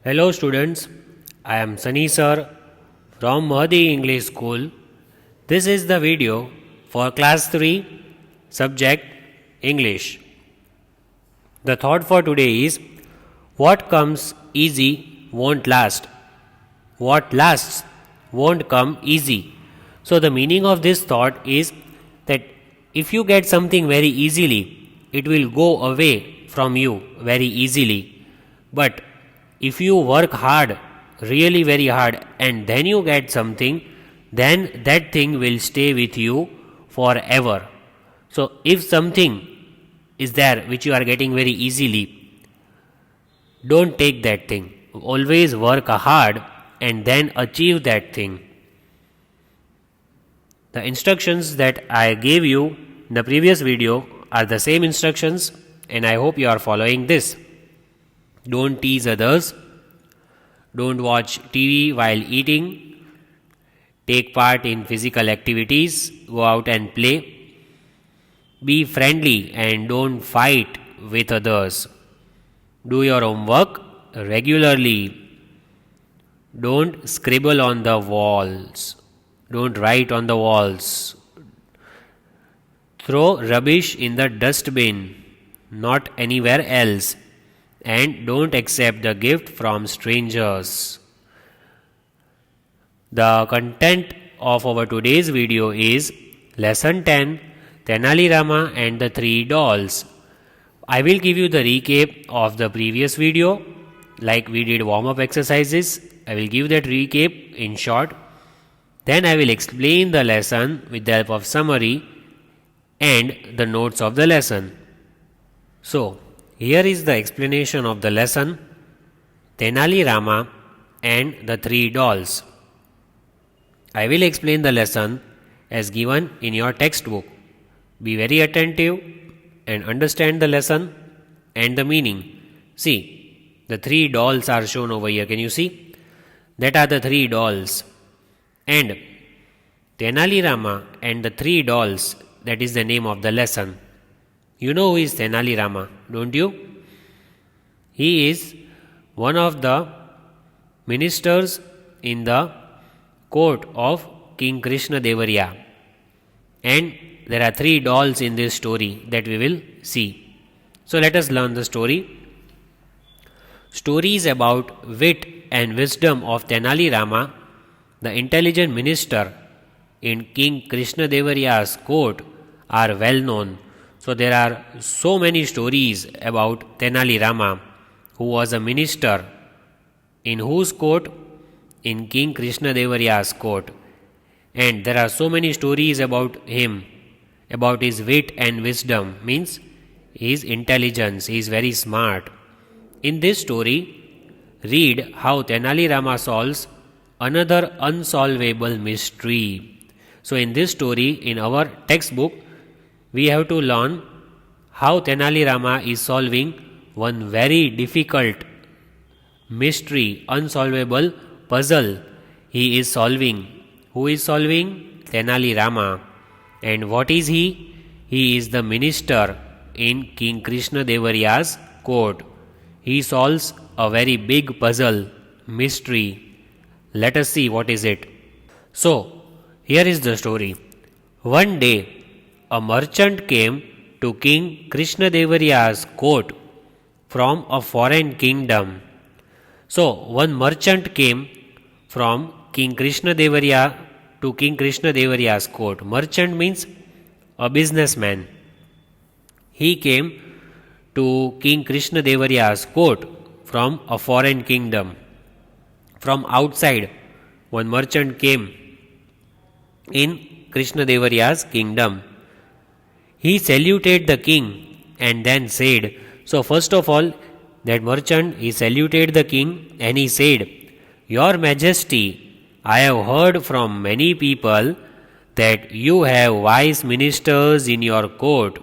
Hello students, I am Sunny sir from Mahdi English School. This is the video for class 3 subject English. The thought for today is what comes easy won't last. What lasts won't come easy. So the meaning of this thought is that if you get something very easily, it will go away from you very easily. But if you work hard, really very hard, and then you get something, then that thing will stay with you forever. So if something is there which you are getting very easily, don't take that thing. Always work hard and then achieve that thing. The instructions that I gave you in the previous video are the same instructions, and I hope you are following this. Don't tease others. Don't watch TV while eating. Take part in physical activities. Go out and play. Be friendly and don't fight with others. Do your homework regularly. Don't scribble on the walls. Don't write on the walls. Throw rubbish in the dustbin, not anywhere else. And don't accept the gift from strangers. The content of our today's video is Lesson 10, Tenali Rama and the Three Dolls. I will give you the recap of the previous video, like we did warm-up exercises. I will give that recap in short. Then I will explain the lesson with the help of summary and the notes of the lesson. So, here is the explanation of the lesson, Tenali Rama and the Three Dolls. I will explain the lesson as given in your textbook. Be very attentive and understand the lesson and the meaning. See, the three dolls are shown over here. Can you see? That are the three dolls. And Tenali Rama and the Three Dolls, that is the name of the lesson. You know who is Tenali Rama, don't you? He is one of the ministers in the court of King Krishna Devariya. And there are three dolls in this story that we will see. So let us learn the story. Stories about wit and wisdom of Tenali Rama, the intelligent minister in King Krishna Devariya's court, are well known. So there are so many stories about Tenali Rama, who was a minister in whose court? In King Krishna Devariya's court. And there are so many stories about him, about his wit and wisdom, means his intelligence, he is very smart. In this story, read how Tenali Rama solves another unsolvable mystery. So in this story, in our textbook, we have to learn how Tenali Rama is solving one very difficult mystery, unsolvable puzzle he is solving. Who is solving? Tenali Rama. And what is he? He is the minister in King Krishna Devariya's court. He solves a very big puzzle, mystery. Let us see what is it. So, here is the story. One day, a merchant came to King Krishna Devariya's court from a foreign kingdom. So, one merchant came from King Krishna Devariya to King Krishna Devariya's court. Merchant means a businessman. He came to King Krishna Devariya's court from a foreign kingdom. From outside, one merchant came in Krishna Devariya's kingdom. He saluted the king and then said, so first of all, that merchant, he saluted the king and he said, Your Majesty, I have heard from many people that you have wise ministers in your court.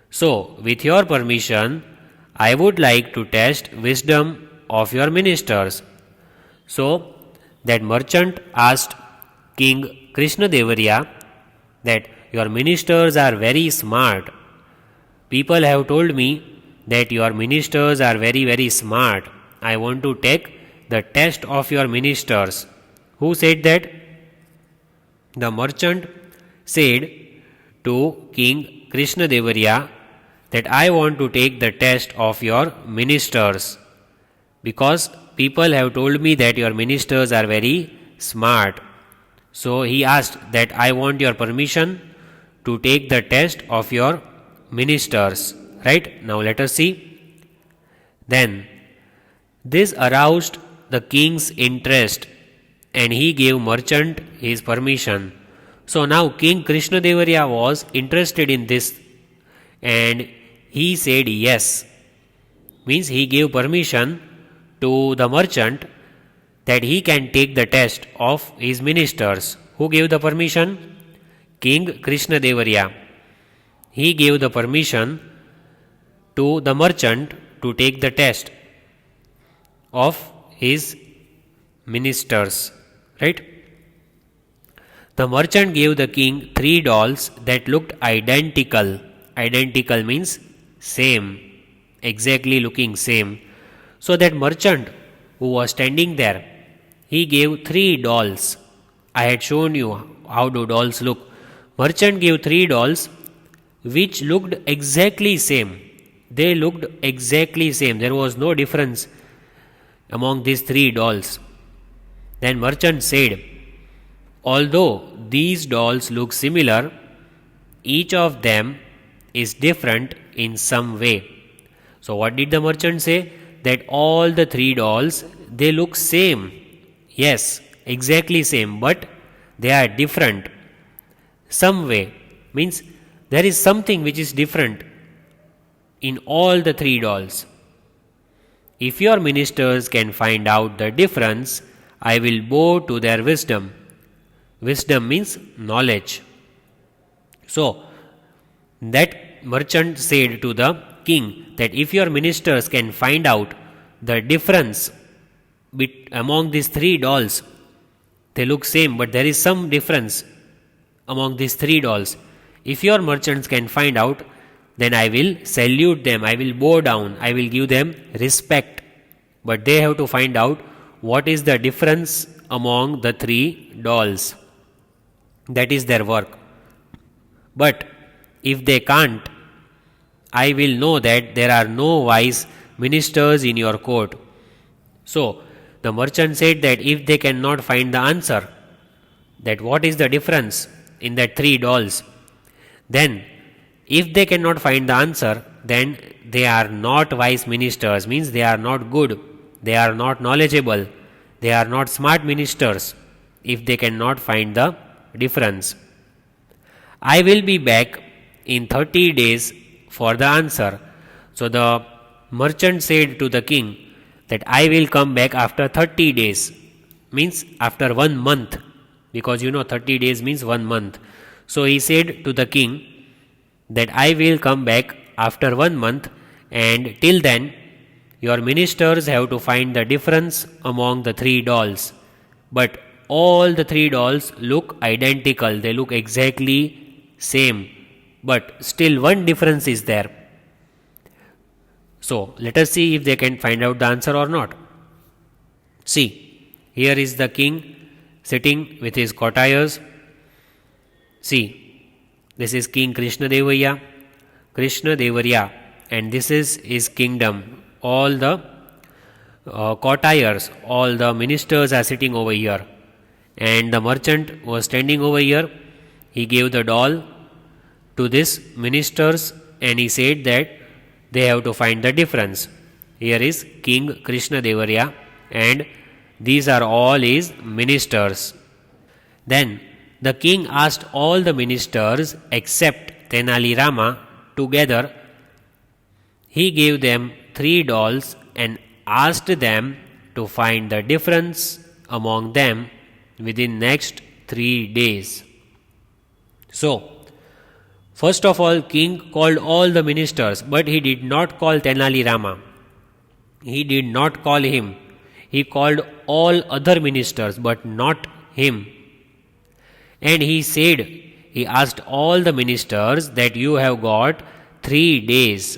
So, with your permission, I would like to test wisdom of your ministers. So, that merchant asked King Krishna Devariya that your ministers are very smart. People have told me that your ministers are very, very smart. I want to take the test of your ministers. Who said that? The merchant said to King Krishna Devariya that I want to take the test of your ministers because people have told me that your ministers are very smart. So he asked that I want your permission to take the test of your ministers. Right? Now let us see. Then this aroused the king's interest and he gave merchant his permission. So now King Krishna Devariya was interested in this and he said yes. Means he gave permission to the merchant that he can take the test of his ministers. Who gave the permission? King Krishna Devariya. He gave the permission to the merchant to take the test of his ministers. Right? The merchant gave the king 3 dolls that looked identical. Identical means same, exactly looking same. So that merchant who was standing there, he gave 3 dolls. I had shown you how do dolls look. Merchant gave 3 dolls which looked exactly same. They looked exactly same. There was no difference among these 3 dolls. Then merchant said, although these dolls look similar, each of them is different in some way. So what did the merchant say? That all the 3 dolls, they look same. Yes, exactly same, but they are different. Some way means there is something which is different in all the 3 dolls. If your ministers can find out the difference, I will bow to their wisdom. Wisdom means knowledge. So, that merchant said to the king that if your ministers can find out the difference among these 3 dolls, they look same but there is some difference among these 3 dolls. If your merchants can find out, then I will salute them, I will bow down, I will give them respect. But they have to find out what is the difference among the 3 dolls. That is their work. But if they can't, I will know that there are no wise ministers in your court. So, the merchant said that if they cannot find the answer, that what is the difference in that 3 dolls, then if they cannot find the answer, then they are not wise ministers, means they are not good, they are not knowledgeable, they are not smart ministers if they cannot find the difference. I will be back in 30 days for the answer. So the merchant said to the king that I will come back after 30 days, means after 1 month, because 30 days means 1 month. So he said to the king that I will come back after 1 month, and till then your ministers have to find the difference among the 3 dolls. But all the 3 dolls look identical, they look exactly same, but still one difference is there. So let us see if they can find out the answer or not. See, here is the king sitting with his courtiers. See, this is King Krishna Devariya, and this is his kingdom. All the courtiers, all the ministers are sitting over here, and the merchant was standing over here. He gave the doll to these ministers and he said that they have to find the difference. Here is King Krishna Devariya and these are all his ministers. Then the king asked all the ministers except Tenali Rama together. He gave them 3 dolls and asked them to find the difference among them within next 3 days. So, first of all, king called all the ministers, but he did not call Tenali Rama. He did not call him. He called all other ministers, but not him. And he said, he asked all the ministers that you have got 3 days.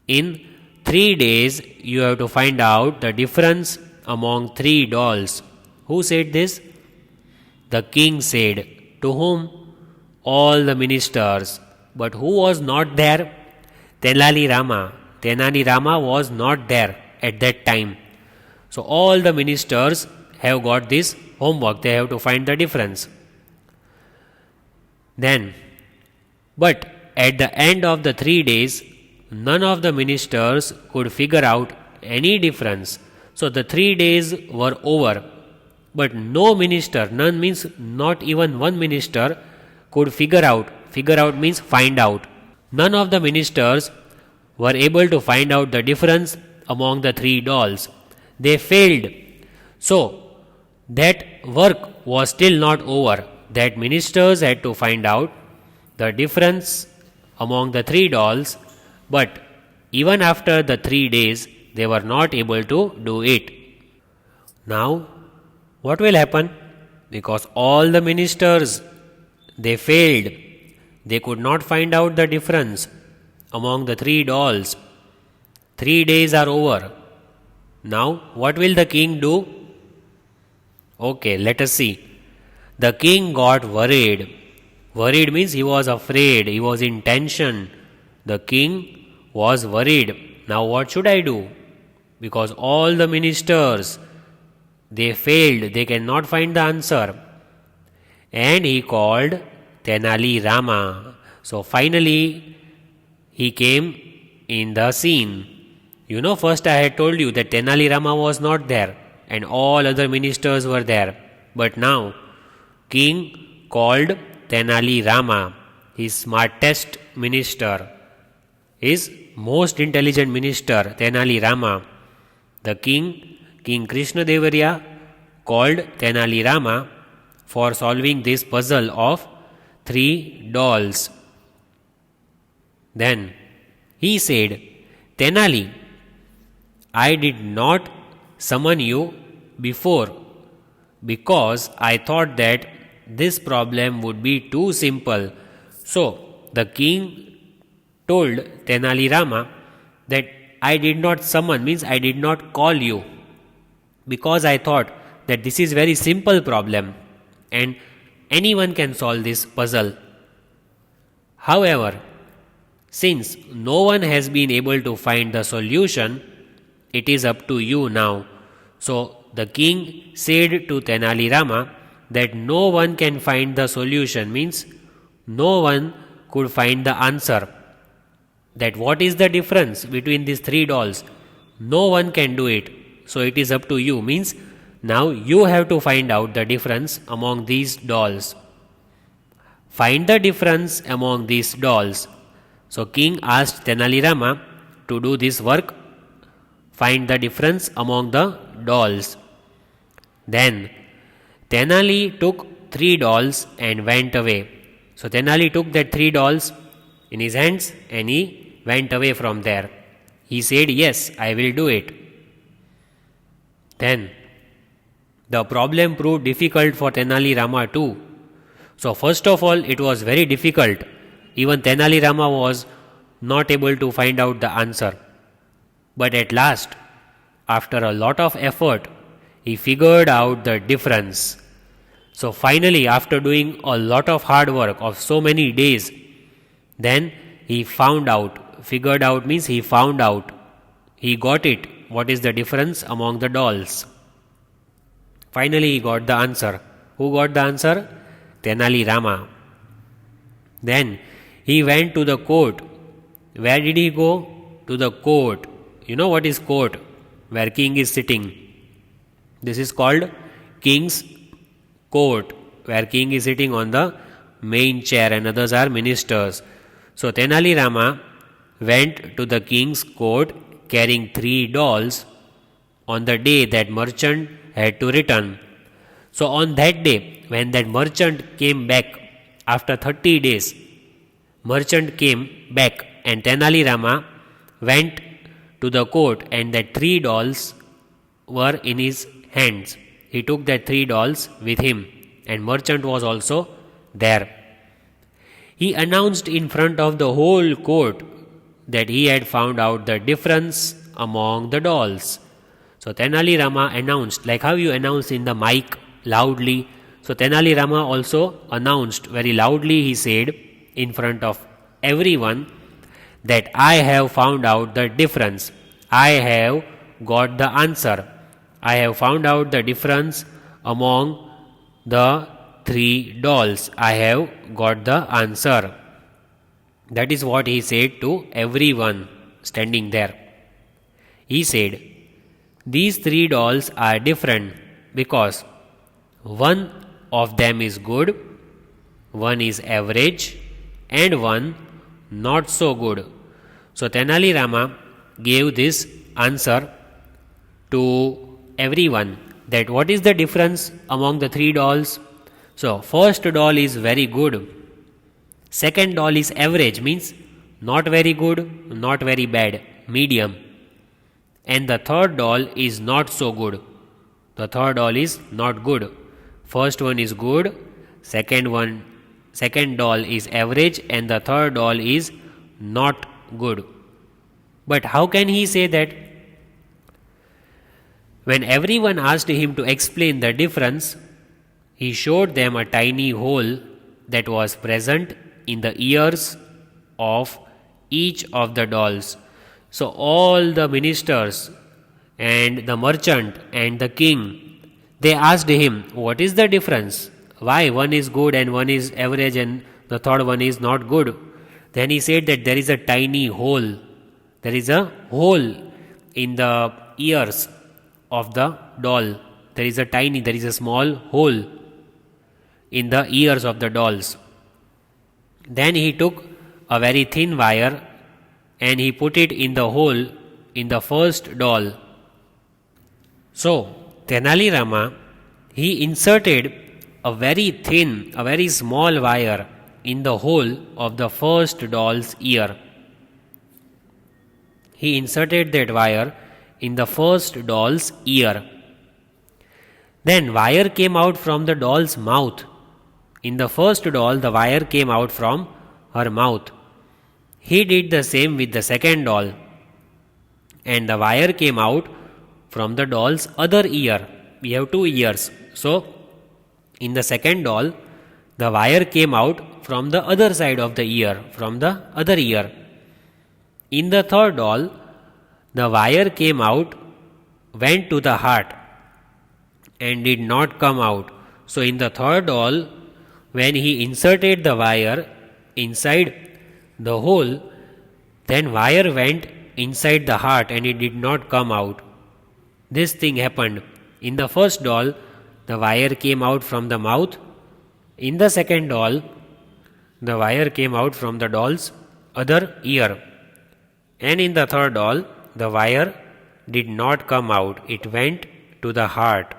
In 3 days you have to find out the difference among 3 dolls. Who said this? The king said. To whom? All the ministers. But who was not there? Tenali Rama. Tenali Rama was not there at that time. So all the ministers have got this homework. They have to find the difference. Then, but at the end of the 3 days, none of the ministers could figure out any difference. So the 3 days were over. But no minister, none means not even one minister, could figure out. Figure out means find out. None of the ministers were able to find out the difference among the 3 dolls. They failed. So that work was still not over. That ministers had to find out the difference among the 3 dolls, but even after the 3 days, they were not able to do it. Now, what will happen? Because all the ministers, they failed. They could not find out the difference among the 3 dolls. 3 days are over. Now, what will the king do? Okay, let us see. The king got worried. Worried means he was afraid, he was in tension. The king was worried. Now what should I do? Because all the ministers, they failed, they cannot find the answer. And he called Tenali Rama. So finally, he came in the scene. You know, first I had told you that Tenali Rama was not there and all other ministers were there. But now, king called Tenali Rama, his smartest minister, his most intelligent minister, Tenali Rama. The king, King Krishna Devariya, called Tenali Rama for solving this puzzle of 3 dolls. Then he said, Tenali, I did not summon you before because I thought that this problem would be too simple. So the king told Tenali Rama that I did not summon, means I did not call you, because I thought that this is very simple problem and anyone can solve this puzzle. However, since no one has been able to find the solution, it is up to you now. So the king said to Tenali Rama that no one can find the solution, means no one could find the answer. That what is the difference between these 3 dolls? No one can do it. So it is up to you, means now you have to find out the difference among these dolls. Find the difference among these dolls. So king asked Tenali Rama to do this work, find the difference among the dolls. Then Tenali took 3 dolls and went away. So Tenali took that 3 dolls in his hands and he went away from there. He said, yes, I will do it. Then the problem proved difficult for Tenali Rama too. So first of all, it was very difficult. Even Tenali Rama was not able to find out the answer. But at last, after a lot of effort, he figured out the difference. So finally, after doing a lot of hard work of so many days, then he found out. Figured out means he found out. He got it. What is the difference among the dolls? Finally, he got the answer. Who got the answer? Tenali Rama. Then he went to the court. Where did he go? To the court. You know what is court? Where king is sitting. This is called king's court, where king is sitting on the main chair and others are ministers. So Tenali Rama went to the king's court carrying 3 dolls on the day that merchant had to return. So on that day, when that merchant came back after 30 days, merchant came back and Tenali Rama went to the court and that 3 dolls were in his hands. He took that 3 dolls with him and merchant was also there. He announced in front of the whole court that he had found out the difference among the dolls. So Tenali Rama announced, like how you announce in the mic loudly. So Tenali Rama also announced very loudly, he said in front of everyone, that I have found out the difference. I have got the answer. I have found out the difference among the three dolls. I have got the answer. That is what he said to everyone standing there. He said, these three dolls are different because one of them is good, one is average, and one not so good. So Tenali Rama gave this answer to everyone, that what is the difference among the three dolls. So first doll is very good, second doll is average, means not very good, not very bad, medium, and the third doll is not so good. The third doll is not good. First one is good, second doll is average, and the third doll is not good. But how can he say that? When everyone asked him to explain the difference, he showed them a tiny hole that was present in the ears of each of the dolls. So all the ministers and the merchant and the king, they asked him, what is the difference? Why one is good and one is average and the third one is not good? Then he said that there is a tiny hole. There is a hole in the ears of the doll. There is a small hole in the ears of the dolls. Then he took a very thin wire and he put it in the hole in the first doll. So Tenali Rama, he inserted a very small wire in the hole of the first doll's ear. He inserted that wire in the first doll's ear. Then wire came out from the doll's mouth. In the first doll, the wire came out from her mouth. He did the same with the second doll, and the wire came out from the doll's other ear. We have two ears. So, in the second doll, the wire came out from the other side of the ear, from the other ear. In the third doll, the wire came out, went to the heart, and did not come out. So, in the third doll, when he inserted the wire inside the hole, then wire went inside the heart and it did not come out. This thing happened. In the first doll, the wire came out from the mouth. In the second doll, the wire came out from the doll's other ear. And in the third doll, the wire did not come out. It went to the heart.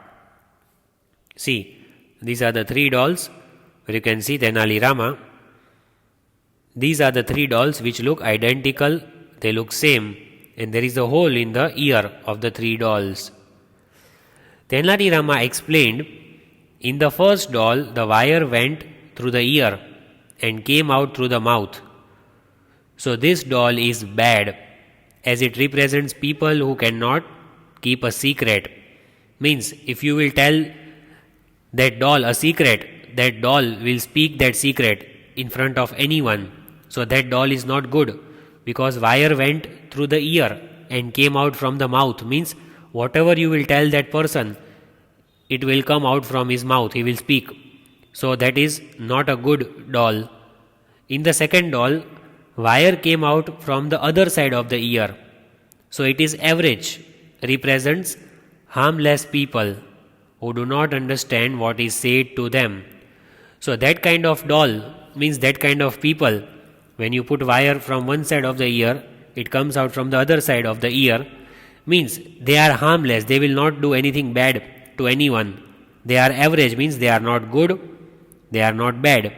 See, these are the three dolls where you can see Tenali Rama. These are the three dolls which look identical, they look same, and there is a hole in the ear of the three dolls. Tenali Rama explained, in the first doll, the wire went through the ear and came out through the mouth. So this doll is bad, as it represents people who cannot keep a secret. Means, if you will tell that doll a secret, that doll will speak that secret in front of anyone. So that doll is not good, because wire went through the ear and came out from the mouth. Means whatever you will tell that person, it will come out from his mouth, he will speak. So that is not a good doll. In the second doll, wire came out from the other side of the ear. So it is average, represents harmless people who do not understand what is said to them. So that kind of doll means that kind of people, when you put wire from one side of the ear, it comes out from the other side of the ear, means they are harmless, they will not do anything bad to anyone. They are average, means they are not good, they are not bad,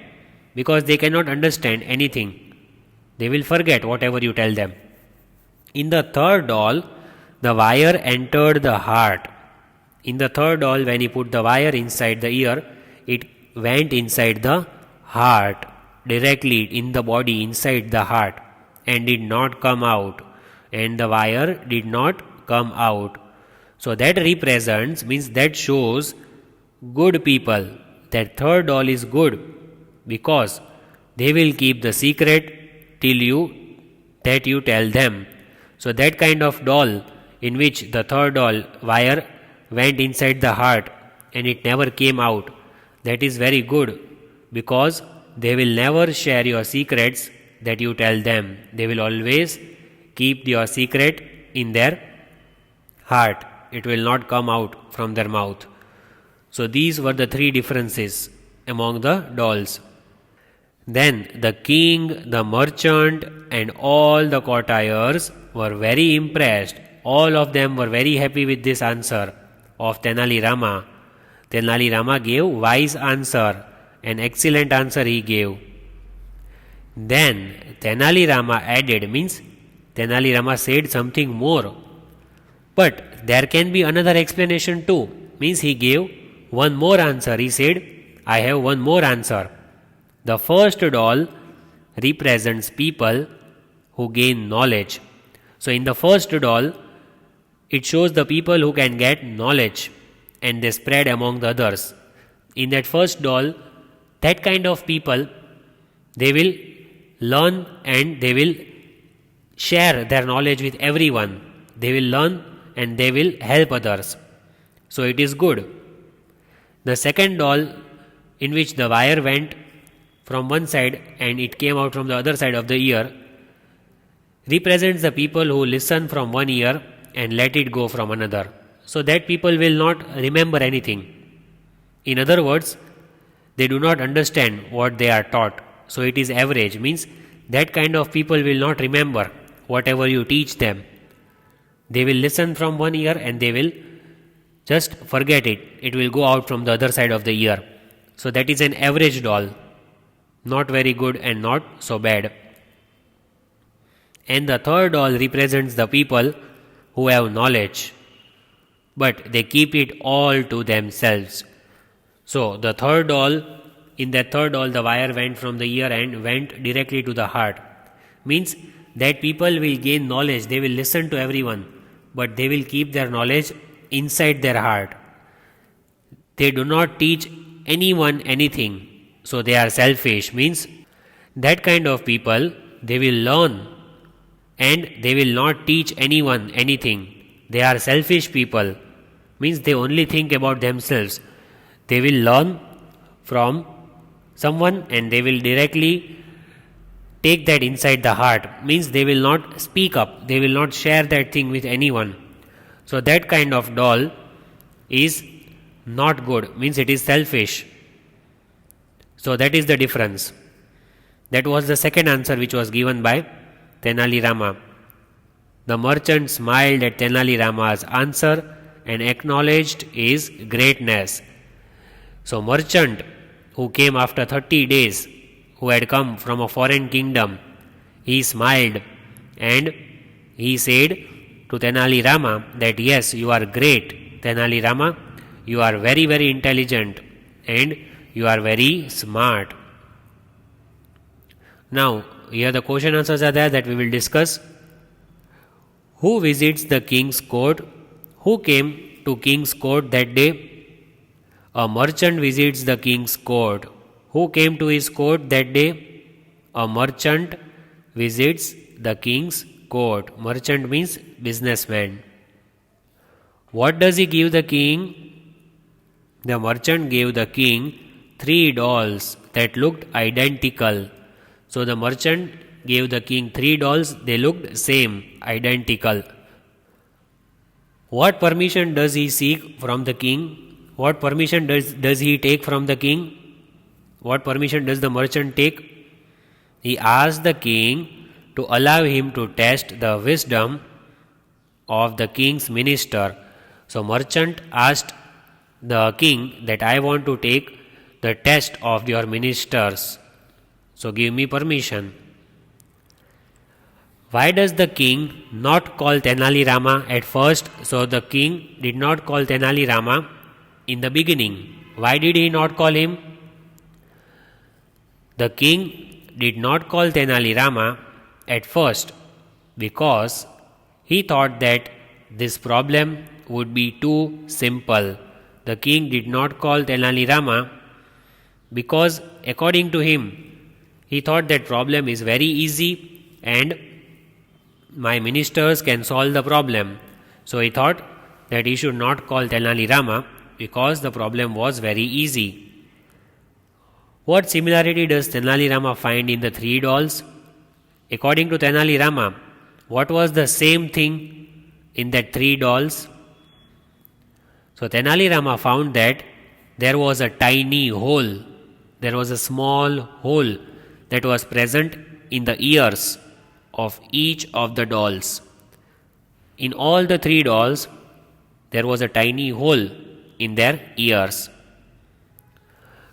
because they cannot understand anything. They will forget whatever you tell them. In the third doll, the wire entered the heart. In the third doll, when he put the wire inside the ear, it went inside the heart, directly in the body, inside the heart, and did not come out. and the wire did not come out. So that represents, means that shows good people. That third doll is good because they will keep the secret till you tell them. So that kind of doll in which the third doll wire went inside the heart and it never came out, that is very good because they will never share your secrets that you tell them. They will always keep your secret in their heart. It will not come out from their mouth. So these were the three differences among the dolls. Then the king, the merchant, and all the courtiers were very impressed. All of them were very happy with this answer of Tenali Rama. Tenali Rama gave wise answer, an excellent answer he gave. Then Tenali Rama added, means Tenali Rama said something more. But there can be another explanation too, means he gave one more answer. He said, I have one more answer. The first doll represents people who gain knowledge. So in the first doll, it shows the people who can get knowledge and they spread among the others. In that first doll, that kind of people, they will learn and they will share their knowledge with everyone. They will learn and they will help others. So it is good. The second doll, in which the wire went from one side and it came out from the other side of the ear, represents the people who listen from one ear and let it go from another. So that people will not remember anything. In other words, they do not understand what they are taught. So it is average, means that kind of people will not remember whatever you teach them. They will listen from one ear and they will just forget it. It will go out from the other side of the ear. So that is an average doll. Not very good and not so bad. And the third doll represents the people who have knowledge, but they keep it all to themselves. So the third doll, in that third doll, the wire went from the ear and went directly to the heart. Means that people will gain knowledge, they will listen to everyone, but they will keep their knowledge inside their heart. They do not teach anyone anything. So they are selfish, means that kind of people, they will learn and they will not teach anyone anything. They are selfish people, means they only think about themselves. They will learn from someone and they will directly take that inside the heart, means they will not speak up, they will not share that thing with anyone. So that kind of doll is not good, means it is selfish. So that is the difference. That was the second answer which was given by Tenali Rama. The merchant smiled at Tenali Rama's answer and acknowledged his greatness. So merchant who came after 30 days, who had come from a foreign kingdom, he smiled and he said to Tenali Rama that yes, you are great, Tenali Rama, you are very, very intelligent and you are very smart. Now, here the question answers are there that we will discuss. Who visits the king's court? Who came to king's court that day? A merchant visits the king's court. Who came to his court that day? A merchant visits the king's court. Merchant means businessman. What does he give the king? The merchant gave the king 3 dolls that looked identical. So the merchant gave the king 3 dolls, they looked same, identical. What permission does he seek from the king? What permission does he take from the king? What permission does the merchant take? He asked the king to allow him to test the wisdom of the king's minister. So merchant asked the king that I want to take the test of your ministers. So give me permission. Why does the king not call Tenali Rama at first? So the king did not call Tenali Rama in the beginning. Why did he not call him? The king did not call Tenali Rama at first because He thought that this problem would be too simple. The king did not call Tenali Rama because, according to him, he thought that problem is very easy and my ministers can solve the problem. So he thought that he should not call Tenali Rama because the problem was very easy. What similarity does Tenali Rama find in the three dolls? According to Tenali Rama, what was the same thing in that three dolls? So Tenali Rama found that there was a tiny hole, there was a small hole that was present in the ears of each of the dolls. In all the three dolls, there was a tiny hole in their ears.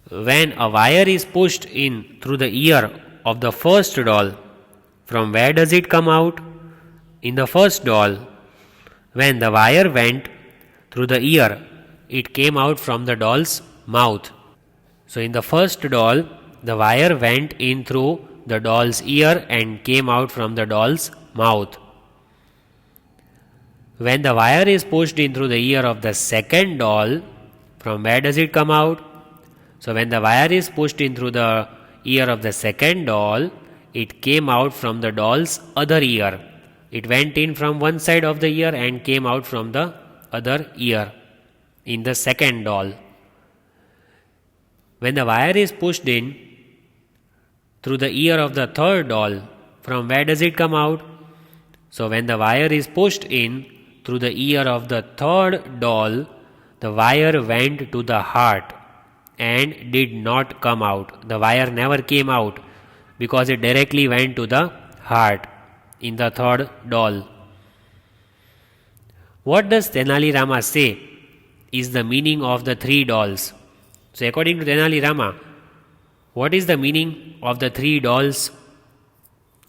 When a wire is pushed in through the ear of the first doll, from where does it come out? In the first doll, when the wire went through the ear, it came out from the doll's mouth. So in the first doll, the wire went in through the doll's ear and came out from the doll's mouth. When the wire is pushed in through the ear of the second doll, from where does it come out? So when the wire is pushed in through the ear of the second doll, it came out from the doll's other ear. It went in from one side of the ear and came out from the other ear in the second doll. When the wire is pushed in through the ear of the third doll, from where does it come out? So when the wire is pushed in through the ear of the third doll, the wire went to the heart and did not come out. The wire never came out because it directly went to the heart in the third doll. What does Tenali Rama say is the meaning of the three dolls? So according to Tenali Rama, what is the meaning of the three dolls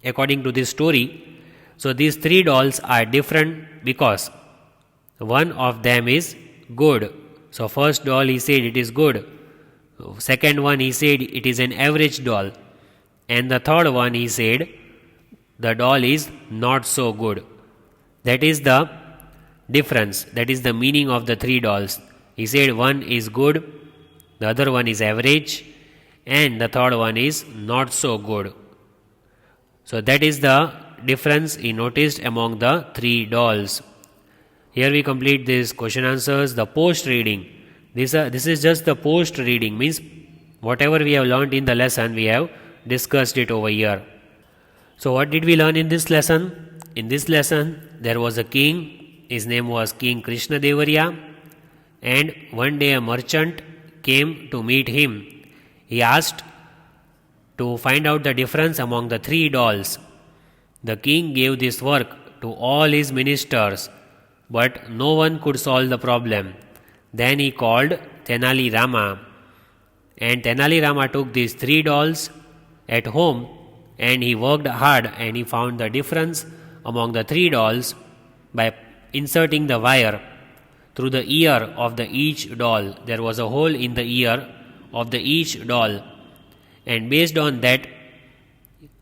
according to this story? So these three dolls are different because one of them is good. So first doll he said it is good. Second one he said it is an average doll. And the third one he said the doll is not so good. That is the difference. That is the meaning of the three dolls. He said one is good, the other one is average, and the third one is not so good. So that is the difference he noticed among the three dolls. Here we complete this question answers. The post reading. This is just the post reading, means whatever we have learned in the lesson we have discussed it over here. So what did we learn in this lesson? In this lesson there was a king. His name was King Krishna Devariya, and one day a merchant came to meet him. He asked to find out the difference among the three dolls. The king gave this work to all his ministers, but no one could solve the problem. Then he called Tenali Rama, and Tenali Rama took these three dolls at home and he worked hard and he found the difference among the three dolls by inserting the wire through the ear of the each doll. There was a hole in the ear of the each doll, and based on that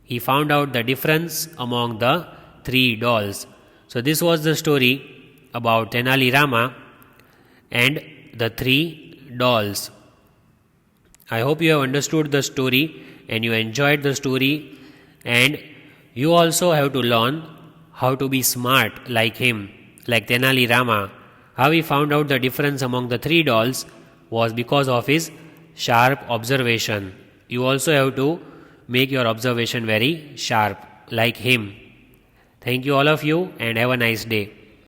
he found out the difference among the three dolls. So this was the story about Tenali Rama and the three dolls. I hope you have understood the story and you enjoyed the story, and you also have to learn how to be smart like him, like Tenali Rama. How he found out the difference among the three dolls was because of his sharp observation. You also have to make your observation very sharp like him. Thank you all of you and have a nice day.